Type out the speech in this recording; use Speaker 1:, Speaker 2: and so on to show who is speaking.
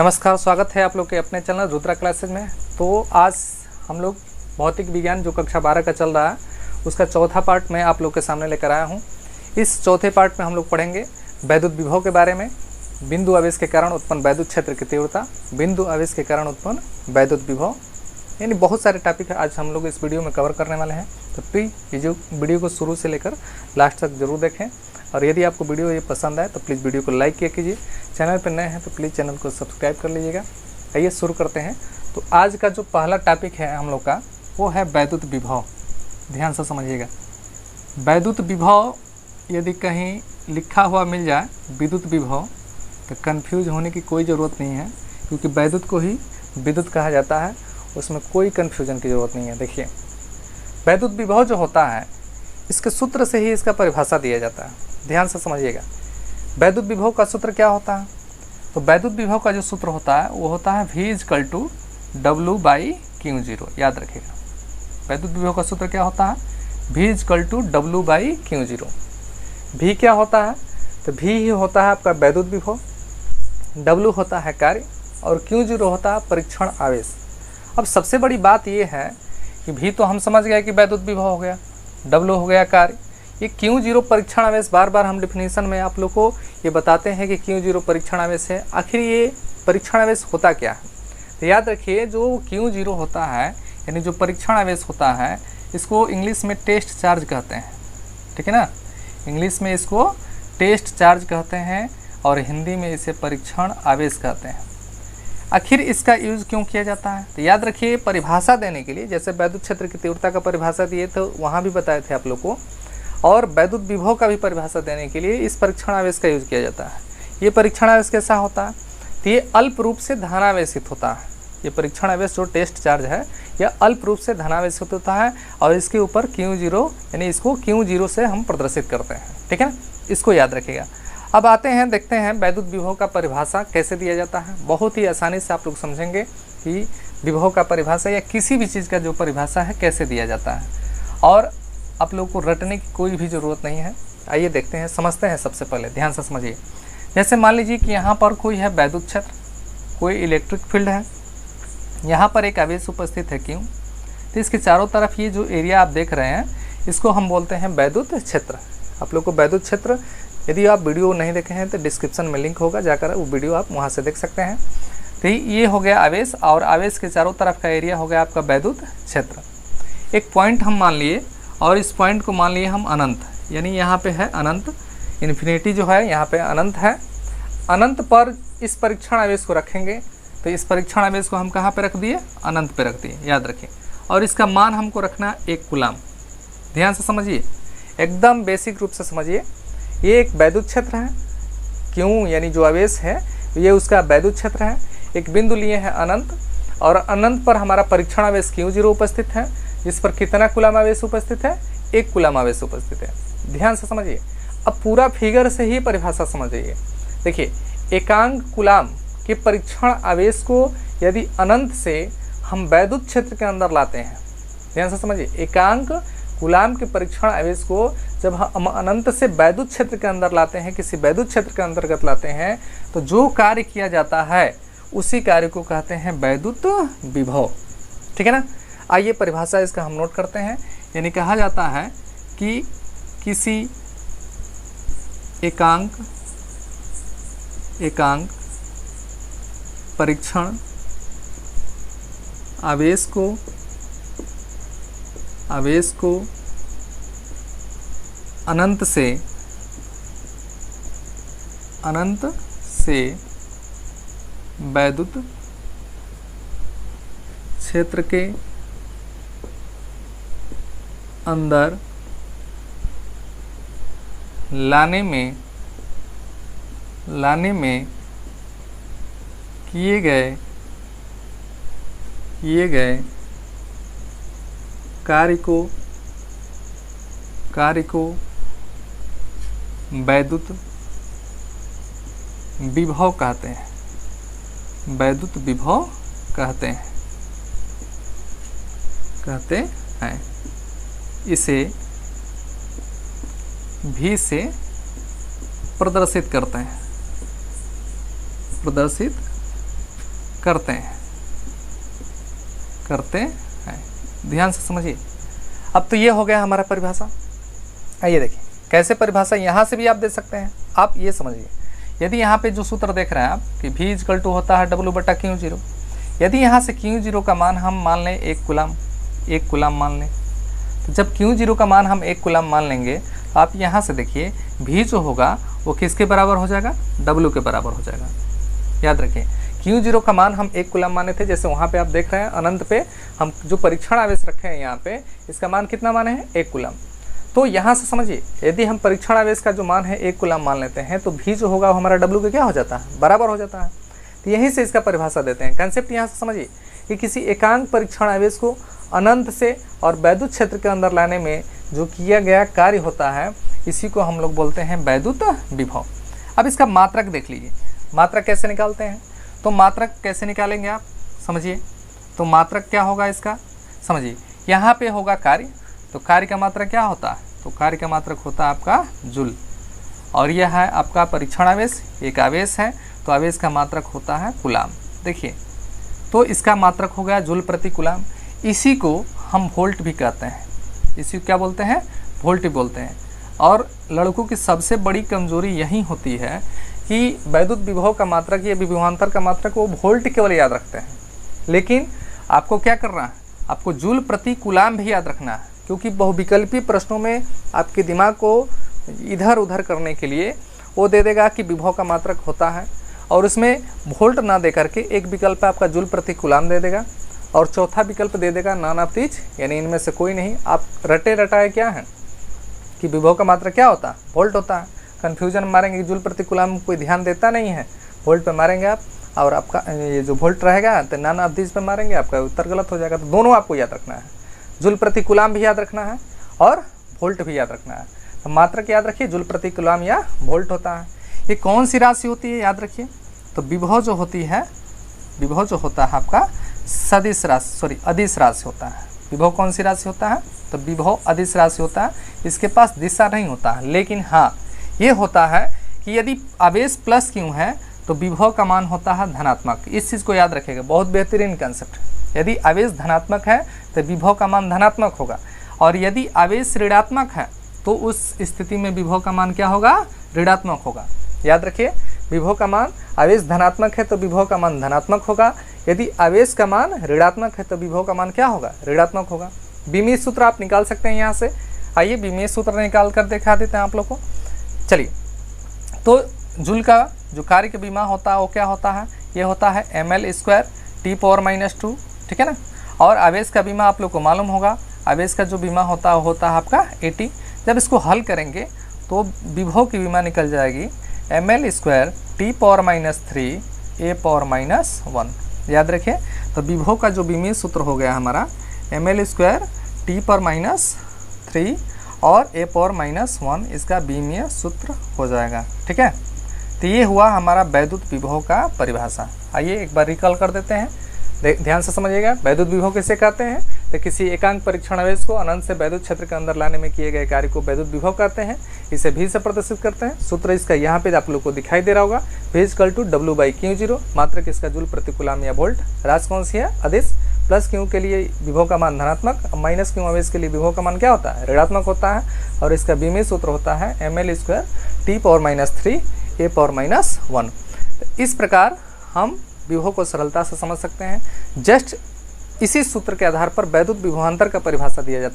Speaker 1: नमस्कार, स्वागत है आप लोग के अपने चैनल रुद्रा क्लासेज में। तो आज हम लोग भौतिक विज्ञान जो कक्षा 12 का चल रहा है उसका चौथा पार्ट मैं आप लोग के सामने लेकर आया हूँ। इस चौथे पार्ट में हम लोग पढ़ेंगे वैद्युत विभव के बारे में, बिंदु आवेश के कारण उत्पन्न वैद्युत क्षेत्र की तीव्रता, बिंदु आवेश के कारण उत्पन्न वैद्युत विभव, यानी बहुत सारे टॉपिक आज हम लोग इस वीडियो में कवर करने वाले हैं। तो प्लीज़ वीडियो को शुरू से लेकर लास्ट तक जरूर देखें, और यदि आपको वीडियो ये पसंद आए तो प्लीज़ वीडियो को लाइक किया कीजिए। चैनल पर नए हैं तो प्लीज़ चैनल को सब्सक्राइब कर लीजिएगा। आइए शुरू करते हैं। तो आज का जो पहला टॉपिक है हम लोग का वो है वैद्युत विभव। ध्यान से समझिएगा, वैद्युत विभव यदि कहीं लिखा हुआ मिल जाए विद्युत विभव तो कंफ्यूज होने की कोई ज़रूरत नहीं है, क्योंकि वैद्युत को ही विद्युत कहा जाता है, उसमें कोई कन्फ्यूजन की ज़रूरत नहीं है। देखिए, वैद्युत विभव जो होता है इसके सूत्र से ही इसका परिभाषा दिया जाता है। ध्यान से समझिएगा, वैद्युत विभव का सूत्र क्या होता है। तो वैद्युत विभव का जो सूत्र होता है वो होता है V=W/Q0। याद रखिएगा, वैद्युत विभव का सूत्र क्या होता है, V=W/Q0। V क्या होता है, तो V ही होता है आपका वैद्युत विभव, W होता है कार्य और Q0 होता है परीक्षण आवेश। अब सबसे बड़ी बात ये है कि V तो हम समझ गए कि वैद्युत विभव हो गया, W हो गया कार्य, ये Q0 परीक्षण आवेश। बार बार हम डिफिनीशन में आप लोग को ये बताते हैं कि Q0 परीक्षण आवेश है। आखिर ये परीक्षण आवेश होता क्या है, तो याद रखिए जो Q0 होता है यानी जो परीक्षण आवेश होता है इसको इंग्लिश में टेस्ट चार्ज कहते हैं। ठीक है ना, इंग्लिश में इसको टेस्ट चार्ज कहते हैं और हिंदी में इसे परीक्षण आवेश कहते हैं। आखिर इसका यूज़ क्यों किया जाता है, तो याद रखिए परिभाषा देने के लिए, जैसे वैद्युत क्षेत्र की तीव्रता का परिभाषा दिए तो वहाँ भी बताए थे आप लोग को, और वैद्युत विभव का भी परिभाषा देने के लिए इस परीक्षण आवेश का यूज़ किया जाता है। ये परीक्षण आवेश कैसा होता है, तो ये अल्प रूप से धनावेशित होता है। ये परीक्षण आवेश जो टेस्ट चार्ज है यह अल्प रूप से धनावेशित होता है और इसके ऊपर Q0 यानी इसको Q0 से हम प्रदर्शित करते हैं। ठीक है ना, इसको याद रखिएगा। अब आते हैं, देखते हैं वैद्युत विभव का परिभाषा कैसे दिया जाता है। बहुत ही आसानी से आप लोग समझेंगे कि विभव का परिभाषा या किसी भी चीज़ का जो परिभाषा है कैसे दिया जाता है, और आप लोग को रटने की कोई भी ज़रूरत नहीं है। आइए देखते हैं, समझते हैं। सबसे पहले ध्यान से समझिए, जैसे मान लीजिए कि यहाँ पर कोई है वैद्युत क्षेत्र, कोई इलेक्ट्रिक फील्ड है, यहाँ पर एक आवेश उपस्थित है Q, तो इसके चारों तरफ ये जो एरिया आप देख रहे हैं इसको हम बोलते हैं वैद्युत क्षेत्र। आप लोग को वैद्युत क्षेत्र, यदि आप वीडियो नहीं देखे हैं तो डिस्क्रिप्शन में लिंक होगा, जाकर वो वीडियो आप वहाँ से देख सकते हैं। तो ये हो गया आवेश, और आवेश के चारों तरफ का एरिया हो गया आपका वैद्युत क्षेत्र। एक पॉइंट हम मान लिए और इस पॉइंट को मान लिए हम अनंत, यानी यहाँ पे है अनंत, इन्फिनिटी जो है यहाँ पे अनंत है। अनंत पर इस परीक्षण आवेश को रखेंगे, तो इस परीक्षण आवेश को हम कहाँ पे रख दिए, अनंत पे रख दिए, याद रखें। और इसका मान हमको रखना 1 कूलाम। ध्यान से समझिए, एकदम बेसिक रूप से समझिए। ये एक वैद्युत क्षेत्र है, क्यों यानी जो आवेश है ये उसका वैद्युत क्षेत्र है। एक बिंदु लिए हैं अनंत, और अनंत पर हमारा परीक्षण आवेश Q0 उपस्थित है, जिस पर कितना कूलाम आवेश उपस्थित है, 1 कूलाम आवेश उपस्थित है। ध्यान से समझिए। अब पूरा फिगर से ही परिभाषा समझिए। देखिए, एकांक कूलाम के परीक्षण आवेश को यदि अनंत से हम वैद्युत क्षेत्र के अंदर लाते हैं, ध्यान से समझिए, एकांक कूलाम के परीक्षण आवेश को जब हम अनंत से वैद्युत क्षेत्र के अंदर लाते हैं, किसी वैद्युत क्षेत्र के अंतर्गत लाते हैं, तो जो कार्य किया जाता है उसी कार्य को कहते हैं वैद्युत विभव। ठीक है ना। आइए परिभाषा इसका हम नोट करते हैं। यानी कहा जाता है कि किसी एकांक परीक्षण आवेश को अनंत से वैद्युत क्षेत्र के अंदर लाने में किए गए कार्य को वैद्युत विभव कहते हैं। वैद्युत विभव कहते हैं। इसे V से प्रदर्शित करते हैं, ध्यान से समझिए। अब तो ये हो गया हमारा परिभाषा। आइए देखिए कैसे परिभाषा यहाँ से भी आप दे सकते हैं। आप ये समझिए, यदि यहाँ पे जो सूत्र देख रहे हैं आप कि V = होता है W/Q0, यदि यहाँ से Q0 का मान हम मान लें 1 कूलम मान लें, तो जब Q0 का मान हम 1 कूलम मान लेंगे तो आप यहाँ से देखिए V जो होगा वो किसके बराबर हो जाएगा, W के बराबर हो जाएगा। याद रखिए Q0 का मान हम 1 कूलम माने थे, जैसे वहाँ पे आप देख रहे हैं अनंत पे हम जो परीक्षण आवेश रखे हैं यहाँ पे, इसका मान कितना माने हैं 1 कूलम। तो यहाँ से समझिए यदि हम परीक्षण आवेश का जो मान है 1 कूलम मान लेते हैं तो V जो होगा वो हमारा W के क्या हो जाता है, बराबर हो जाता है। तो यहीं से इसका परिभाषा देते हैं। कंसेप्ट यहाँ से समझिए कि किसी एकांक परीक्षण आवेश को अनंत से और वैद्युत क्षेत्र के अंदर लाने में जो किया गया कार्य होता है, इसी को हम लोग बोलते हैं वैद्युत विभव। अब इसका मात्रक देख लीजिए, मात्रक कैसे निकालते हैं। तो मात्रक कैसे निकालेंगे आप समझिए। तो मात्रक क्या होगा इसका समझिए, यहाँ पे होगा कार्य, तो कार्य का मात्रक क्या होता है, तो कार्य का मात्रक होता है आपका जूल, और यह है आपका परीक्षण आवेश, एक आवेश है तो आवेश का मात्रक होता है कूलाम। देखिए तो इसका मात्रक हो गया जूल प्रति कूलाम। इसी को हम वोल्ट भी कहते हैं, इसी को क्या बोलते हैं, वोल्ट बोलते हैं। और लड़कों की सबसे बड़ी कमजोरी यही होती है कि वैद्युत विभव का मात्रक या विभवांतर का मात्रक वो वोल्ट केवल याद रखते हैं, लेकिन आपको क्या करना है, आपको जूल प्रति कूलाम भी याद रखना है, क्योंकि बहुविकल्पी प्रश्नों में आपके दिमाग को इधर उधर करने के लिए वो दे देगा कि विभव का मात्रक होता है, और उसमें वोल्ट ना दे करके एक विकल्प आपका जूल प्रति कूलाम दे देगा, और चौथा विकल्प दे देगा नॉन ऑफ दीज, यानी इनमें से कोई नहीं। आप रटे रटाए क्या है कि विभव का मात्रक क्या होता है, वोल्ट होता है। कन्फ्यूजन मारेंगे जूल प्रति कूलाम कोई ध्यान देता नहीं है, वोल्ट पे मारेंगे आप, और आपका ये जो वोल्ट रहेगा तो नॉन ऑफ दीज पे मारेंगे, आपका उत्तर गलत हो जाएगा। तो दोनों आपको याद रखना है, जूल प्रति कूलाम भी याद रखना है और वोल्ट भी याद रखना है। तो मात्रक याद रखिए जूल प्रति कूलाम या वोल्ट होता है। ये कौन सी राशि होती है याद रखिए, तो विभव जो होती है, विभव जो होता है आपका सदिश राशि, अदिश राशि होता है। विभव कौन सी राशि होता है, तो विभव अदिश राशि होता है। इसके पास दिशा नहीं होता है, लेकिन हाँ ये होता है कि यदि आवेश प्लस क्यों है तो विभव का मान होता है धनात्मक। इस चीज़ को याद रखेगा, बहुत बेहतरीन कंसेप्ट। यदि आवेश धनात्मक है तो विभव का मान धनात्मक होगा, और यदि आवेश ऋणात्मक है तो उस स्थिति में विभव का मान क्या होगा, ऋणात्मक होगा। याद रखिए विभव का मान, आवेश धनात्मक है तो विभव का मान धनात्मक होगा, यदि आवेश का मान ऋणात्मक है तो विभव का मान क्या होगा, ऋणात्मक होगा। बीमीय सूत्र आप निकाल सकते हैं यहाँ से। आइए बीमीय सूत्र निकाल कर दिखा देते हैं आप लोग को। चलिए, तो जूल का जो कार्य का बीमा होता है वो क्या होता है, ये होता है ml² T⁻², ठीक है ना। और आवेश का बीमा आप लोग को मालूम होगा, आवेश का जो बीमा होता है वो होता है आपका AT। जब इसको हल करेंगे तो विभव की बीमा निकल जाएगी ml² T⁻³ A⁻1। याद रखिए, तो विभव का जो बीमीय सूत्र हो गया हमारा ml² T⁻³ और A⁻1 इसका बीमीय सूत्र हो जाएगा, ठीक है। तो ये हुआ हमारा वैद्युत विभव का परिभाषा। आइए एक बार रिकॉल कर देते हैं, ध्यान से समझिएगा। वैद्युत विभव किसे कहते हैं, तो किसी एकांक परीक्षण आवेश को अनंत से वैद्युत क्षेत्र के अंदर लाने में किए गए कार्य को वैद्युत विभव कहते हैं। इसे V से प्रदर्शित करते हैं। सूत्र इसका यहाँ पे आप लोग को दिखाई दे रहा होगा, V = W/Q0। मात्रक इसका जूल प्रति कूलाम या वोल्ट। राशि कौन सी है, अदिश। प्लस क्यू के लिए विभव का मान धनात्मक, माइनस क्यू आवेश के लिए विभव का मान क्या होता है, ऋणात्मक होता है। और इसका बीमीय सूत्र होता है ml² T⁻³ A⁻1। इस प्रकार हम विभव को सरलता से समझ सकते हैं। जस्ट इसी सूत्र के आधार पर वैद्युत विभवांतर का परिभाषा दिया जाता है।